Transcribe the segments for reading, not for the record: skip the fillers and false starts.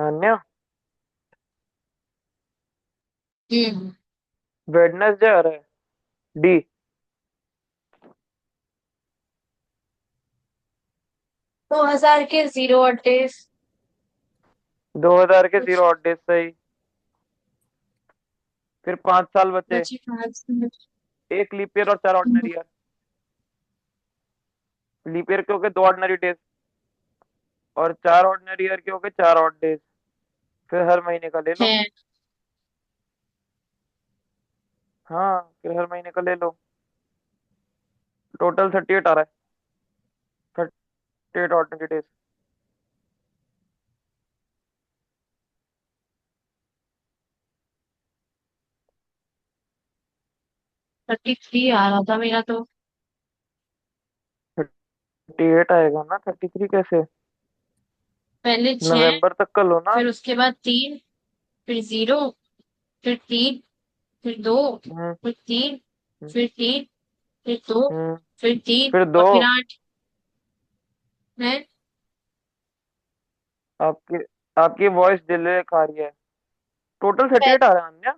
अन्य। हम्म। वेडनेसडे आ रहा है। डी। 2000 के 0 और 10। 2000 के कुछ 0 8 डेज सही। फिर 5 साल बचे। बचे 5 मिनट। एक लीप ईयर और 4 ऑर्डिनरी ईयर। लीप ईयर के हो गए 2 ऑर्डिनरी डेज, और 4 ऑर्डिनरी ईयर के हो गए 4 ऑड डेज। फिर हर महीने का ले लो। है। हाँ, फिर हर महीने का ले लो। टोटल 38 आ रहा है। 38 ऑर्डिनरी डेज। 33 आ रहा था मेरा तो। 38 आएगा ना, 33 कैसे? पहले 6, नवंबर तक का लो ना। फिर उसके बाद 3, फिर 0, फिर 3, फिर 2, हम्म। फिर 3, हम्म। फिर 3, फिर 2, हम्म। फिर 3 फिर और दो। फिर 8 है। आपकी आपकी वॉइस डिले खा रही है। टोटल थर्टी पह- एट आ रहा है अन्य।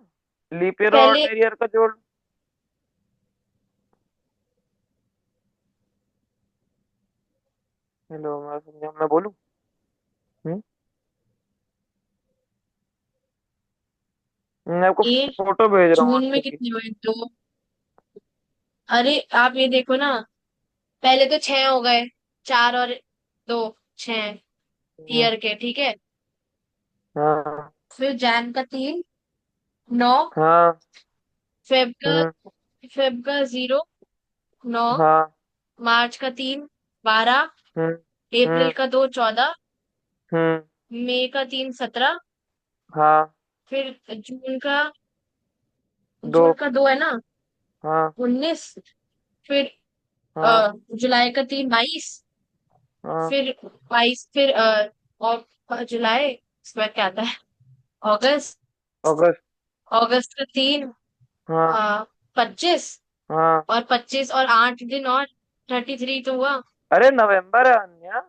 लीप ईयर और पहले ऑर्डिनरी ईयर का जोड़। हेलो, मैं समझा, मैं बोलूँ? हम्म। मैं आपको ये फोटो भेज रहा हूँ जून में व्हाट्सएप की। कितने हुए? 2। अरे आप ये देखो ना, पहले तो 6 हो गए, 4 और 2, 6 हम्म। ईयर के, ठीक है। हाँ। फिर जैन का 3, 9। हाँ। फेब का हम्म। फेब का 0, 9। हाँ। मार्च का 3, 12। हम्म। अप्रैल हम्म। का 2, 14। हम्म। मई का 3, 17। हाँ। फिर दो। जून का 2 है ना, हाँ। 19। फिर हाँ। जुलाई का 3, 22। हाँ। फिर 22, फिर और जुलाई, इसके बाद क्या आता है? अगस्त। अगस्त। अगस्त का 3, हाँ। 25। हाँ। और 25 और 8 दिन और 33 तो हुआ। अरे नवंबर है अन्य।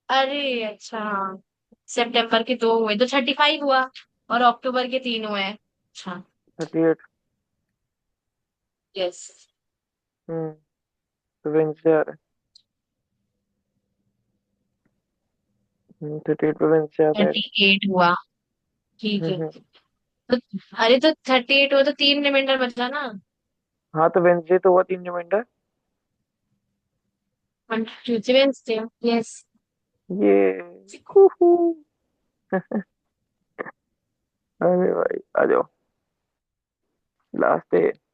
अरे अच्छा, हाँ। सितंबर के 2 हुए तो 35 हुआ। और अक्टूबर के 3 हुए हैं। अच्छा। 38। यस। हम्म। तो वेंसडे आ रहा 38 पे वेंसडे आ जाएगा। 38 हुआ, ठीक है। हम्म। तो अरे तो 38 हुआ तो 3 रिमाइंडर बचा ना। हाँ, तो वेंसडे तो हुआ 3 reminder. Monday Tuesday Wednesday. Yes. ये हूहू। अरे भाई आ जाओ, लास्ट है।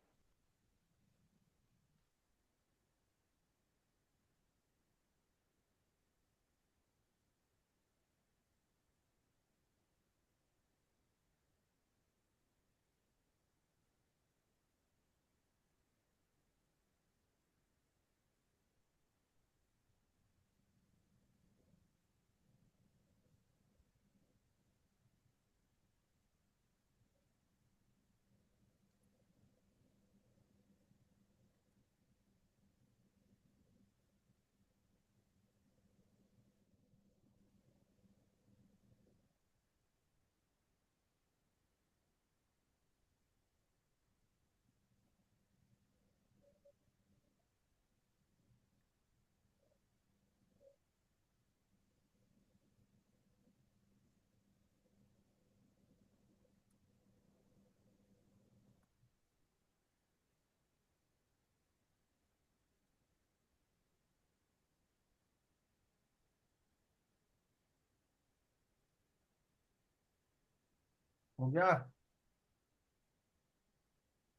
हो गया।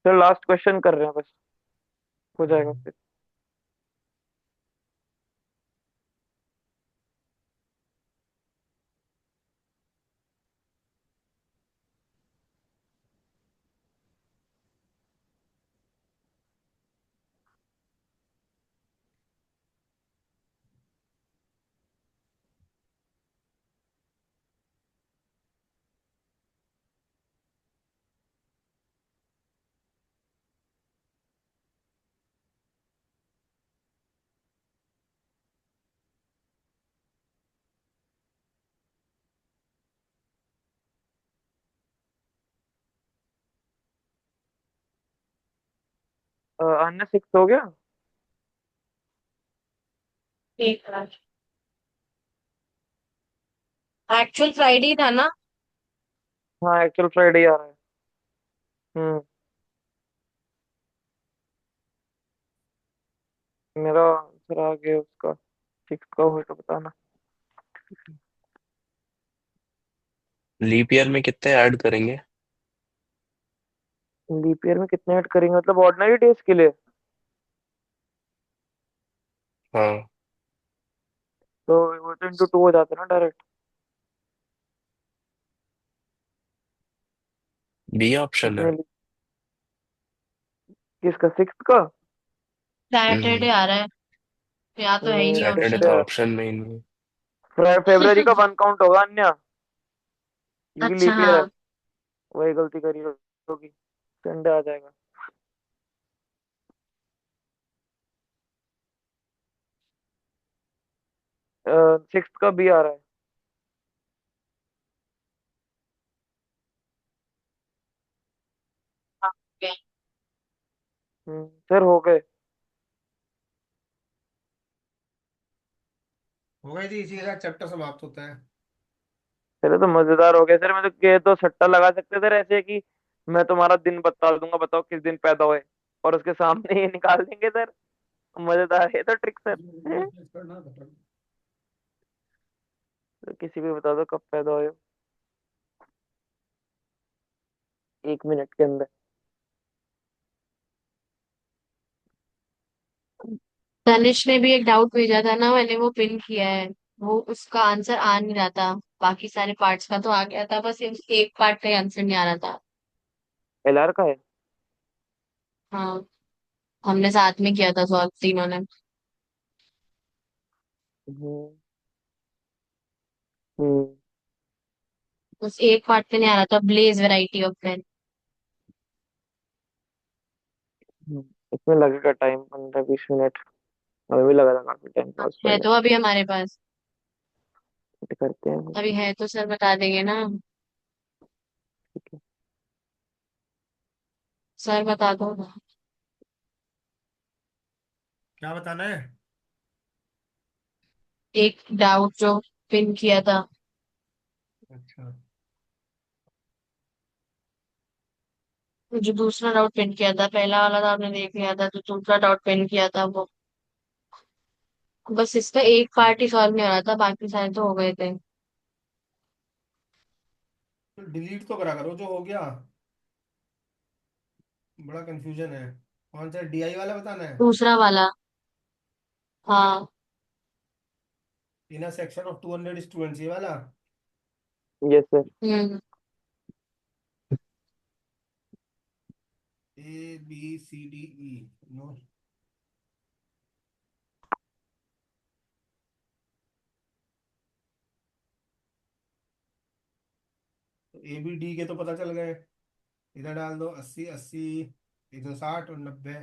चलो लास्ट क्वेश्चन कर रहे हैं बस, हो जाएगा फिर। अन्य सिक्स हो गया। एक एक्चुअल फ्राइडे ही था ना। हाँ एक्चुअल फ्राइडे आ रहा है। हम्म। मेरा आंसर आ गया उसका। सिक्स का हो तो बताना। लीप ईयर में कितने ऐड करेंगे? लीप ईयर में कितने ऐड करेंगे मतलब ऑर्डिनरी डेज के लिए? हाँ। तो वो तो इंटू टू हो जाता है ना डायरेक्ट। बी ऑप्शन है। कितने किसका, सिक्स का? हम्म। सैटरडे आ रहा है, या तो है ही नहीं सैटरडे ऑप्शन। तो सैटरडे। ऑप्शन में ही नहीं। फेब्रवरी का वन काउंट होगा अन्य, क्योंकि अच्छा लीप ईयर है। हाँ। वही गलती करी होगी। संडे आ जाएगा। सिक्स का बी आ रहा है। ओके। सर हो गए। हो गई थी, इसी के साथ चैप्टर समाप्त होता है। चलो तो मजेदार हो गया सर। मैं तो ये तो सट्टा लगा सकते सर ऐसे कि मैं तुम्हारा दिन बता दूंगा, बताओ किस दिन पैदा हुए, और उसके सामने ही निकाल देंगे सर। मजेदार है तो ट्रिक सर। करना था। तो किसी को भी बता दो कब पैदा हुए हो, 1 मिनट के अंदर। तनिष ने भी एक डाउट भेजा था ना, मैंने वो पिन किया है। वो उसका आंसर आ नहीं रहा था, बाकी सारे पार्ट्स का तो आ गया था, बस एक पार्ट का आंसर नहीं आ रहा था। एलआर का है। हाँ, हमने साथ में किया था सॉल्व तीनों ने। हम्म। हम्म। बस एक पार्ट पे नहीं आ रहा था, ब्लेज वैरायटी ऑफ पेन। हम्म। इसमें लगेगा टाइम 15-20 मिनट। हमें भी लगा था काफी टाइम पास है पहले। तो अभी हमारे पास। करते हैं। अभी है तो सर बता देंगे ना। ठीक है। सर बता दो। क्या बताना है? एक डाउट जो पिन किया था। अच्छा। जो दूसरा डाउट पिन किया था, पहला वाला तो आपने देख लिया था, जो दूसरा डाउट पिन किया था वो। बस इसका एक पार्ट ही सॉल्व नहीं हो रहा था, बाकी सारे तो हो गए थे। तो डिलीट तो करा करो जो हो गया। बड़ा कंफ्यूजन है। कौन सा डीआई वाला बताना है? दूसरा वाला। हाँ। In a section of 200 students, ये वाला। Yes sir. Hmm. ABCDE। No. ABD के तो पता चल गए। इधर डाल दो 80 80, 160 और 90।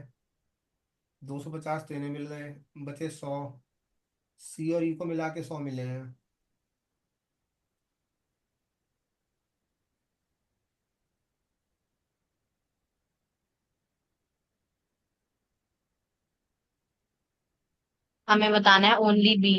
250 तो इन्हें मिल गए। बचे 100। सी और ई को मिला के 100 मिले हैं। हमें बताना है ओनली बी।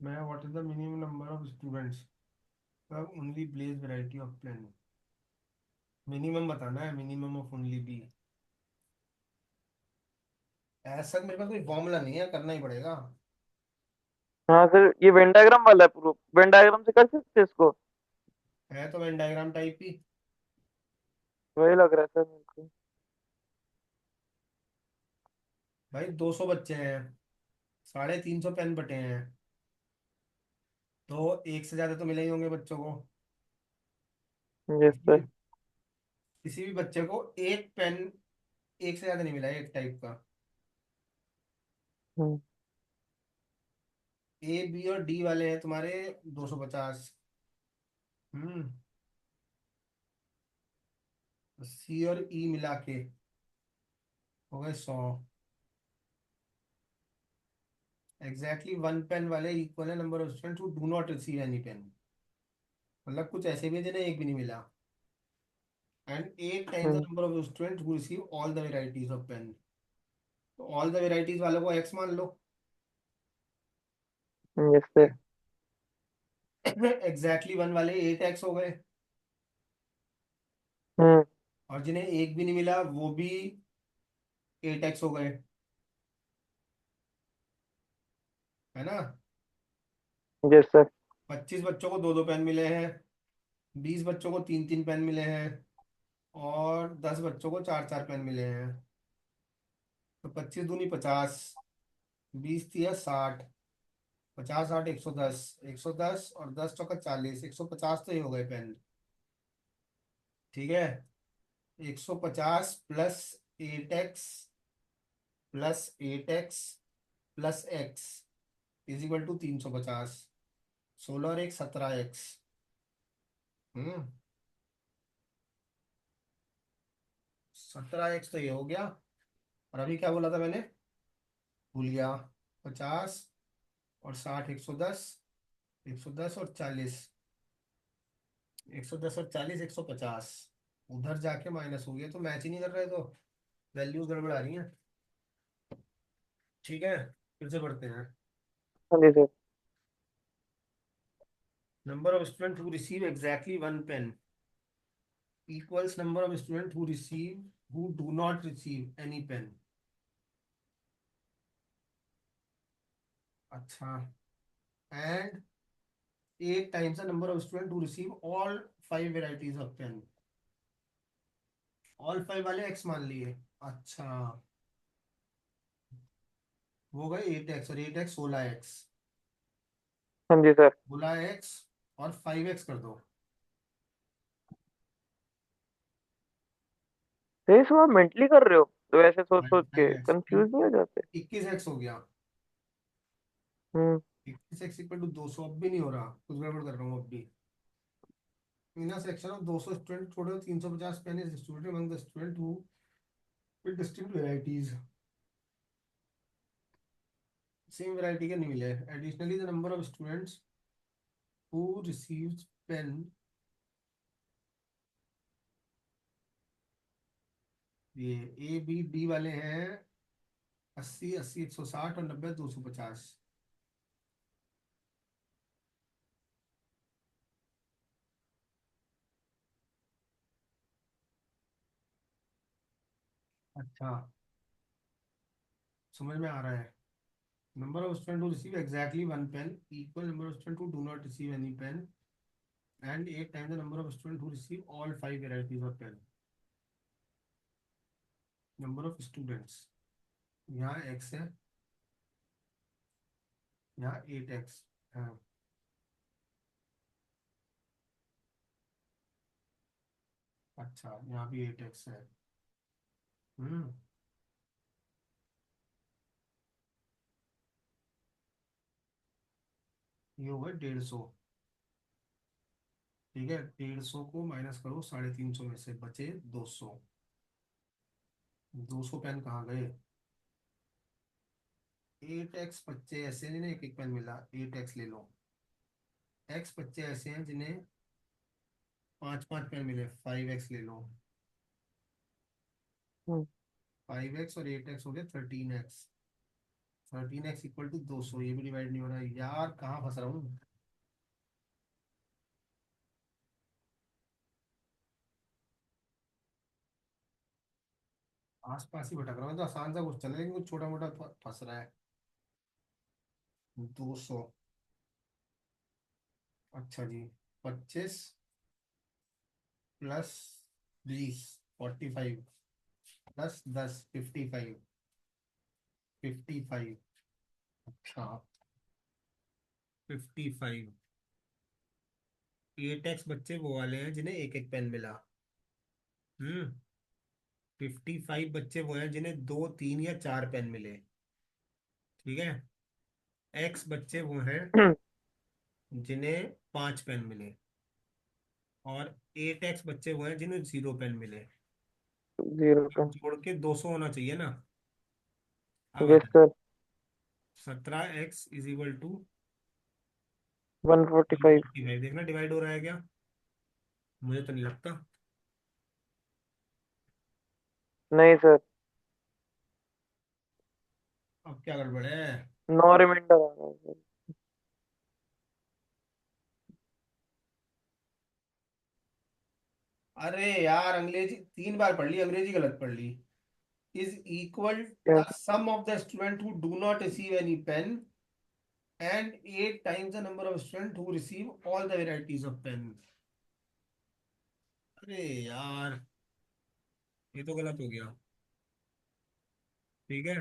मैं what is the minimum number of students अब ओनली ब्लेज वैरायटी ऑफ प्लान। मिनिमम बताना है, मिनिमम ऑफ ओनली बी। ऐसा मेरे पास कोई फॉर्मूला नहीं है, करना ही पड़ेगा। हाँ सर ये वेन डायग्राम वाला है, प्रूफ वेन डायग्राम से कर सकते हैं इसको। है तो वेन डायग्राम टाइप ही। वही लग रहा है सर मेरे को। भाई 200 बच्चे हैं, 350 पेन बटे हैं, तो एक से ज्यादा तो मिले ही होंगे बच्चों को। यस किसी सर। भी किसी भी बच्चे को एक पेन एक से ज्यादा नहीं मिला है, एक टाइप का। हम्म। ए बी और डी वाले हैं तुम्हारे 250। हम्म। सी और ई मिला के हो गए 100। एग्जैक्टली वन पेन वाले इक्वल है number of students who do not receive any pen. मतलब कुछ ऐसे भी हैं जिन्हें एक भी नहीं मिला। And 8 times the hmm. Number of students who receive all the varieties of pen. तो ऑल द वेराइटीज वालों को एक्स मान लो। Yes sir. एग्जैक्टली वन वाले 8x हो गए। हम्म। और जिन्हें एक भी नहीं मिला वो भी 8x हो गए। है ना। Yes sir. 25 बच्चों को दो दो पेन मिले हैं। 20 बच्चों को तीन तीन पेन मिले हैं। और 10 बच्चों को चार चार पेन मिले हैं। तो 25 दूनी 50। 20 तिया 60। 50 8 110। 110 और 10 चौका 40। 150 तो ये हो गए पेन। ठीक है। 150 +8x +8x +x = 350। 16 और 1 17x। हम्म। 17x तो ये हो गया। और अभी क्या बोला था मैंने, भूल गया। 50 और 60 110। 110 और 40। 110 और 40 150। उधर जाके माइनस हो गया तो मैच ही नहीं कर रहे तो वैल्यूज गड़बड़ा रही हैं। ठीक है, फिर से पढ़ते हैं। हाँ जी sir. Number of student who receive exactly one pen equals number of student who do not receive any pen. अच्छा। And 8 times the number of student who receive all 5 varieties of pen. All 5 वाले x मान लिए। अच्छा। वो गए 8x और 8x 16x। हाँ जी सर। 16x और 5x कर दो। तो ये सब आप मेंटली कर रहे हो तो ऐसे सोच सोच के 5x कंफ्यूज नहीं हो जाते? 21x हो गया। हम्म। 21x = 200। अब भी नहीं हो रहा, कुछ गड़बड़ कर रहा हूँ अब भी। In section of 200 student total 350 pen is distributed among the student who with distinct varieties. Same variety के नहीं मिले। Additionally the number of students who receives pen, ये ए बी डी वाले हैं 80 80 160 और 90 250। अच्छा, समझ में आ रहा है। Number of student who receive exactly one pen equal number of student who do not receive any pen and 8 times the number of student who receive all 5 varieties of pen. Number of students, यहाँ x है, यहाँ 8x है। अच्छा, यहाँ भी 8x है। हम्म। ये होगा 150। ठीक है, 150 को माइनस करो 350 में से बचे 200। 200 पेन कहाँ गए। 8x बच्चे ऐसे हैं जिन्हें एक एक पेन मिला, 8x ले लो। x बच्चे ऐसे हैं जिन्हें पाँच पाँच पेन मिले, 5x ले लो। हम्म। 5x और 8x हो गया 13x। 13x = 200। ये भी डिवाइड नहीं हो रहा है यार, कहाँ फंस रहा हूँ। आस पास ही भटक रहा हूँ तो आसान सा कुछ चल, लेकिन कुछ छोटा मोटा फंस रहा है। 200। अच्छा जी। 25 +20 45 +10 55। 55। अच्छा। 55। 8x बच्चे वो वाले हैं जिन्हें एक एक पेन मिला। हम्म। 55 बच्चे वो हैं जिन्हें दो तीन या चार पेन मिले। ठीक है। एक्स बच्चे वो हैं जिन्हें 5 पेन मिले, और 8x बच्चे वो हैं जिन्हें 0 पेन मिले। 0 पे। जोड़ के 200 होना चाहिए ना। अब यस बता। सर। 17x = 145। 145। देखना डिवाइड हो रहा है क्या? मुझे तो नहीं लगता। नहीं सर। अब क्या गड़बड़ है? नो रिमाइंडर आ रहा है सर। अरे यार, अंग्रेजी 3 बार पढ़ ली, अंग्रेजी गलत पढ़ ली। इज इक्वल क्या? The sum of the student who do not receive any pen and 8 times the number of students who receive all the varieties of pen। अरे यार, ये तो गलत हो गया। ठीक है,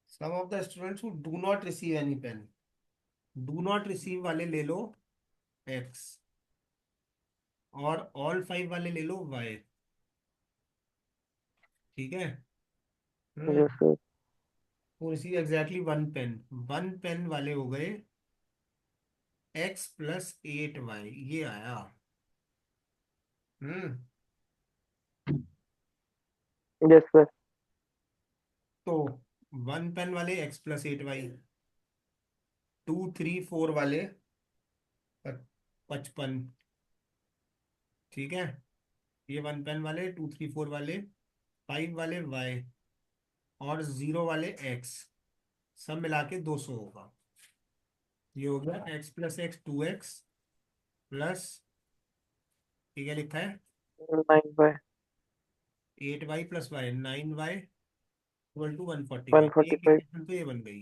sum of the students who do not receive any pen, do not receive वाले ले लो x, और ऑल 5 वाले ले लो y। ठीक है। हम्म। Yes sir. वो रिसीव एग्जैक्टली 1 पेन, 1 पेन वाले हो गए x + 8y, ये आया। हम्म। Yes sir. तो 1 पेन वाले x + 8y, 2 3 4 वाले 55। ठीक है, ये 1 पेन वाले, 2 3 4 वाले, 5 वाले y, और 0 वाले x, सब मिला के 200 होगा। ये हो गया x + x 2x प्लस, ये क्या लिखा है, 9 बाय 8y + y 9y = 145। एक 145। इक्वेशन तो ये बन गई।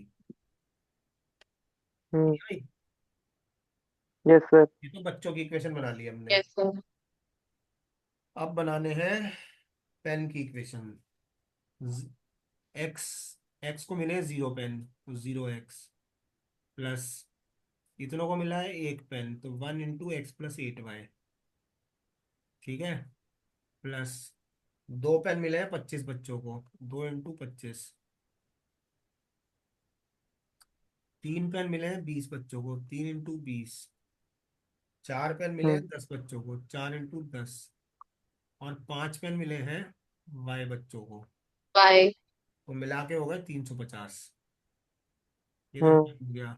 हम्म। ठीक है भाई? Yes sir. ये तो बच्चों की इक्वेशन बना ली हमने। Yes sir. अब बनाने हैं पेन की इक्वेशन। एक्स एक्स को मिले 0 पेन, तो 0x प्लस, इतनों को मिला है 1 पेन, तो 1 × x + 8y। ठीक है, प्लस 2 पेन मिले हैं 25 बच्चों को, 2 × 25। 3 पेन मिले हैं 20 बच्चों को, 3 × 20। 4 पेन मिले हैं हम्म। 10 बच्चों को, 4 × 10। और 5 पेन मिले हैं y बच्चों को, बाय। तो मिला के हो गए 350। ये तो हम्म। डिवाइड हो गया।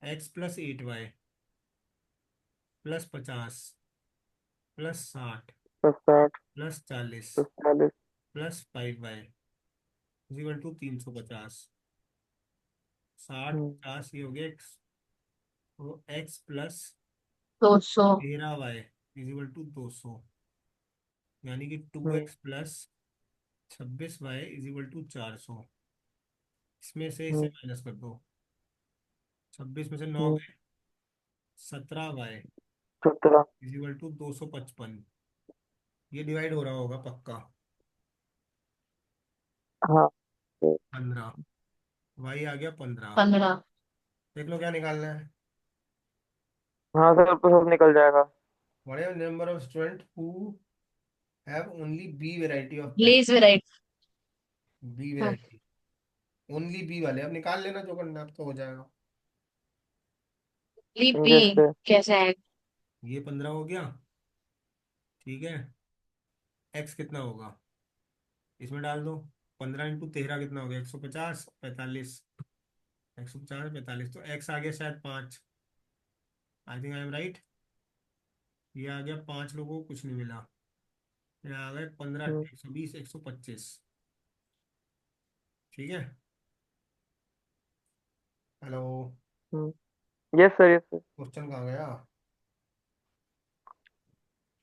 x + 8y plus 50 plus 60 plus 60 plus 40 plus 40। Plus 5y = 350। 60 हम्म। 50, ये हो गया x, तो x + 200। 13y = 200, यानी कि 2x हम्म। + 26y = 400। इसमें से इसे हम्म। माइनस कर दो, 26 में से 9 हम्म। गए, 17y 17। = 255। ये डिवाइड हो रहा होगा पक्का। हाँ तो। 15, y आ गया 15। 15। देख लो क्या निकालना है। हाँ सर तो सब निकल जाएगा। What is the number of students who have only B variety of pen? Please variety. B variety, only B वाले अब निकाल लेना, जो करना है, अब तो हो जाएगा। B yes sir. कैसा है? ये 15 हो गया। ठीक है, x कितना होगा इसमें डाल दो। 15 × 13 कितना हो गया, 150 45, 150 45, तो x आ गया शायद 5। I think I am right. ये आ गया 5, लोगों को कुछ नहीं मिला। ये आ गए 15 हम्म। 120 125। ठीक है। Hello, hmm. Yes sir yes sir. Question कहाँ गया?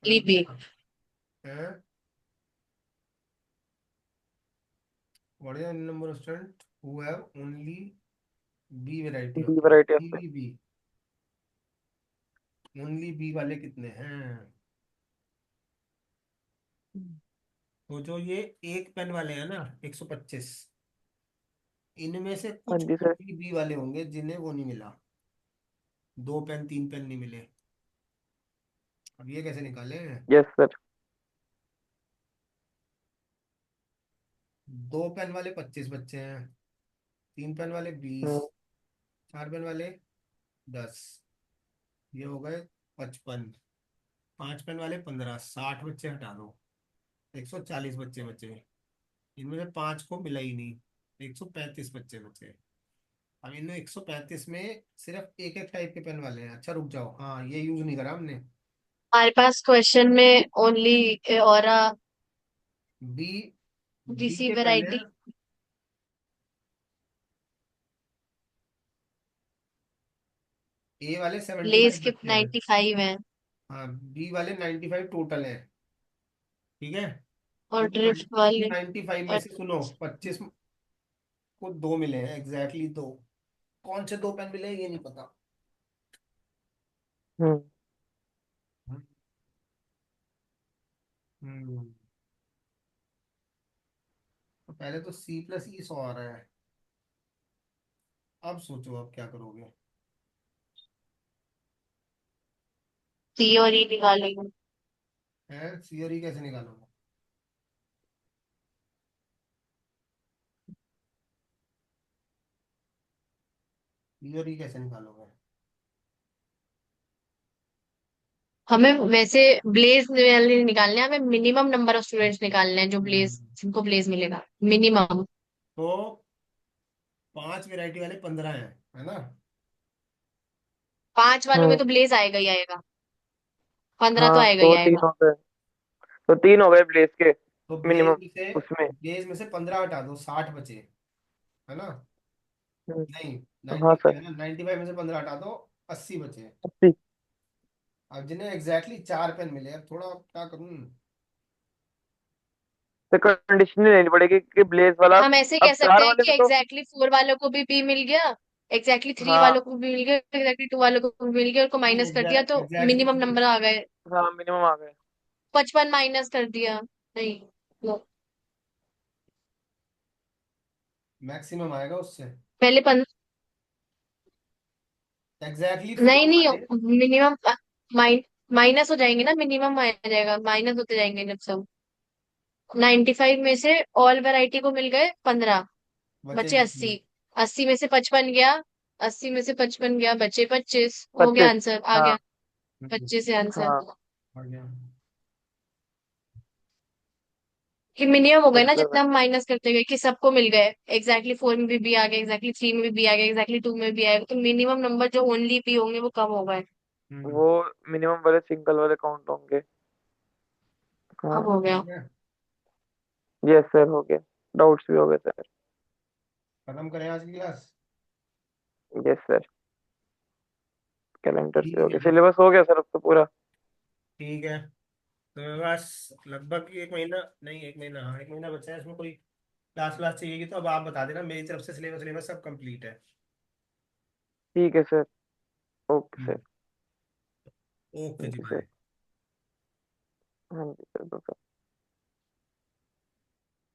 बी। हैं? What is the number of students who have only B variety of B pen? Variety of पे। only B, only B वाले कितने हैं? तो जो ये 1 पेन वाले हैं ना 125, इनमें से हाँ कुछ जी सर। ओनली बी वाले होंगे जिन्हें वो नहीं मिला, 2 पेन 3 पेन नहीं मिले। अब ये कैसे निकाले? Yes sir. दो पेन वाले 25 बच्चे हैं, तीन पेन वाले 20, हम्म। चार पेन वाले 10, ये हो गए 55, पांच पेन वाले 15, 60 बच्चे हटा दो, 140 बच्चे बचे। इनमें से पांच को मिला ही नहीं, 135 बच्चे बचे। अब इन 135 में सिर्फ एक एक टाइप के पेन वाले हैं। अच्छा रुक जाओ, हाँ ये यूज नहीं करा हमने। हमारे पास क्वेश्चन में ओनली ऑरा बी, बी डीसी के पेन है, वैरायटी ए वाले लेस 75 के बच्चे हैं। 95 है हाँ, बी वाले 95 टोटल है। ठीक है। और इन ड्रिफ्ट वाले 95 में और से सुनो 25 को दो मिले हैं, एग्जैक्टली दो। कौन से दो पेन मिले हैं, ये नहीं पता। हम्म। हम्म। तो पहले तो सी प्लस ई 100 आ रहा है। अब सोचो अब क्या करोगे। सी और ई निकालेंगे। है सी और ई कैसे निकालोगे। सी और ई कैसे निकालोगे। हमें वैसे ब्लेज वाले निकालने हैं, हमें मिनिमम नंबर ऑफ स्टूडेंट्स निकालने हैं जो ब्लेज हम्म। जिनको ब्लेज मिलेगा मिनिमम। तो पांच वैरायटी वाले 15 हैं, है ना। पांच वालों में हम्म। तो ब्लेज आएगा ही आएगा, 15 तो हाँ आएगा ही तो तीन आएगा। हो गए, तो तीन हो गए ब्लेज के तो मिनिमम उसमें। ब्लेज में से 15 हटा दो, 60 बचे, है ना। हम्म। नहीं, तो हाँ 95 सर। है ना, 95 में से 15 हटा दो, 80 बचे। 80। अब जिन्हें एग्जैक्टली चार पेन मिले, अब थोड़ा क्या करूं। तो कंडीशन नहीं लेनी पड़ेगी कि ब्लेज वाला। हम ऐसे कह अब सकते चार हैं वाले कि में तो। एग्जैक्टली 4 वालों को भी बी मिल गया, एग्जैक्टली 3 वालों हाँ। को भी मिल गया, एग्जैक्टली 2 वालों को भी मिल गया और को नहीं, माइनस कर दिया तो एग्जैक्टली मिनिमम थ्री। नंबर आ गए। हाँ मिनिमम आ गए। 55 माइनस कर दिया, नहीं नो, मैक्सिमम आएगा उससे। पहले एग्जैक्टली नहीं फोर नहीं वाले। मिनिमम माइनस हो जाएंगे ना, मिनिमम आ जाएगा, माइनस होते जाएंगे जब सब। 95 में से ऑल वैरायटी को मिल गए 15, बचे बचे 80। 80, 80 में से 55 गया, 80 में से 55 गया, बचे 25, हो गया 25। आंसर आ हाँ। गया, 25 से आंसर। हाँ। आ गया। कि मिनिमम हो गए ना मतलब जितना हम माइनस करते गए कि सबको मिल गए, एग्जैक्टली 4 में भी आ गया, एग्जैक्टली 3 में भी आ गया, एग्जैक्टली 2 में भी आएगा, तो मिनिमम नंबर जो ओनली भी होंगे वो कम हो गए। हम्म। वो मिनिमम वाले सिंगल वाले काउंट होंगे। अब हाँ। हो गया। ठीक है। यस सर हो गया। डाउट्स भी हो गए सर। खत्म करें आज की क्लास। Yes sir. कैलेंडर से ठीक हो है गया, फिर। सिलेबस हो गया सर अब तो पूरा। ठीक है। तो मेरे पास लगभग एक महीना, नहीं एक महीना, हाँ एक महीना बचा है। इसमें कोई क्लास क्लास चाहिएगी तो अब आप बता देना, मेरी तरफ से सिलेबस सिलेबस सब कंप्लीट है। ठीक है सर। Okay sir. ओके जी, थैंक यू सर। बाय। हाँ जी सर।